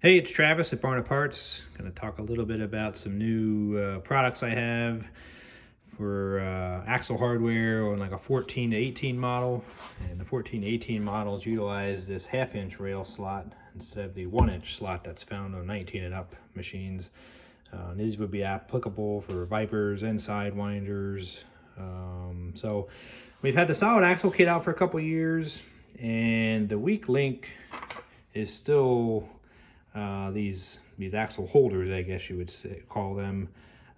Hey, it's Travis at Barna Parts. Going to talk a little bit about some new products I have for axle hardware on like a 14 to 18 model. And the 14 to 18 models utilize this half-inch rail slot instead of the 1-inch slot that's found on 19 and up machines. These would be applicable for Vipers and Sidewinders. So we've had the solid axle kit out for a couple years, and the weak link is still these axle holders, I guess you would call them.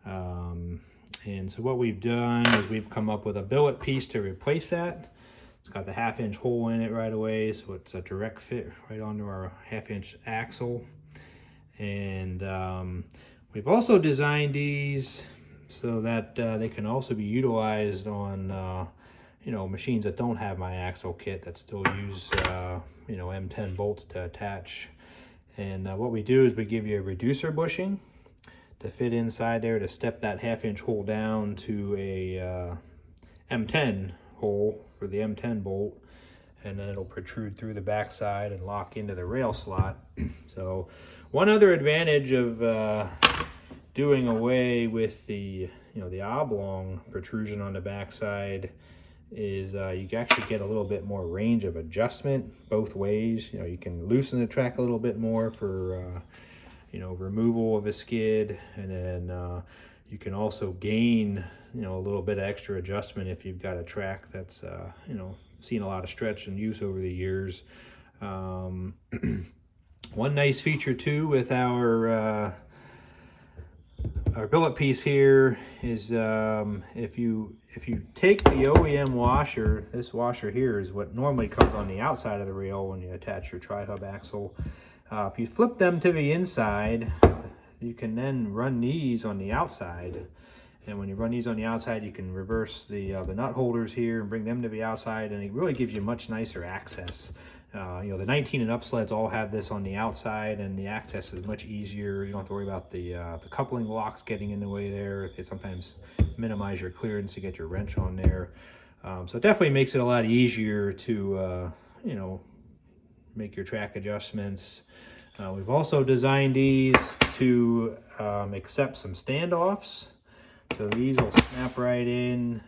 And so what we've done is we've come up with a billet piece to replace that. It's got the half-inch hole in it right away, so it's a direct fit right onto our half-inch axle. And we've also designed these so that they can also be utilized on machines that don't have my axle kit, that still use M10 bolts to attach. And what we do is we give you a reducer bushing to fit inside there to step that half-inch hole down to a M10 hole for the M10 bolt, and then it'll protrude through the backside and lock into the rail slot. So one other advantage of doing away with the the oblong protrusion on the backside is you can actually get a little bit more range of adjustment both ways. You can loosen the track a little bit more for removal of a skid, and then you can also gain a little bit of extra adjustment if you've got a track that's seen a lot of stretch and use over the years. One nice feature too with our billet piece here is if you take the OEM washer, this washer here is what normally comes on the outside of the rail when you attach your tri-hub axle. If you flip them to the inside, you can then run these on the outside. And when you run these on the outside, you can reverse the nut holders here and bring them to the outside, and it really gives you much nicer access. The 19 and up sleds all have this on the outside, and the access is much easier. You don't have to worry about the coupling blocks getting in the way there. They sometimes minimize your clearance to get your wrench on there. So it definitely makes it a lot easier to make your track adjustments. We've also designed these to accept some standoffs. So these will snap right in,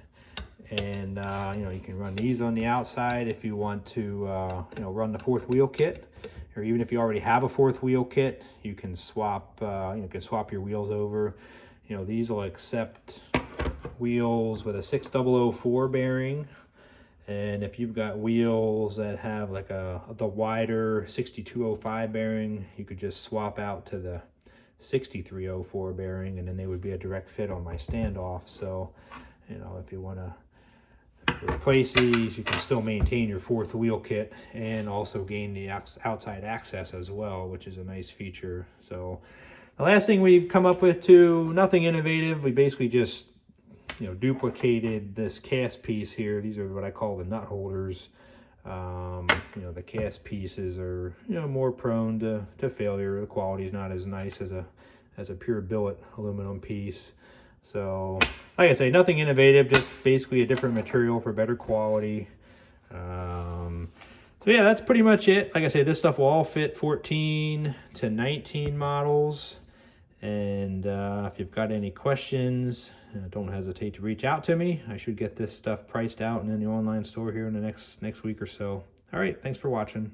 and you can run these on the outside if you want to run the fourth wheel kit, or even if you already have a fourth wheel kit, you can swap swap your wheels over. These will accept wheels with a 6004 bearing, and if you've got wheels that have like the wider 6205 bearing, you could just swap out to the 6304 bearing, and then they would be a direct fit on my standoff. So if you want to replace these, you can still maintain your fourth wheel kit and also gain the outside access as well, which is a nice feature. So the last thing we've come up with too, nothing innovative. We basically just duplicated this cast piece here. These are what I call the nut holders. The cast pieces are more prone to failure. The quality is not as nice as a pure billet aluminum piece. So like I say, nothing innovative, just basically a different material for better quality. So yeah, that's pretty much it. Like I say, this stuff will all fit 14 to 19 models. And if you've got any questions, don't hesitate to reach out to me. I should get this stuff priced out and in the online store here in the next week or so. All right, thanks for watching.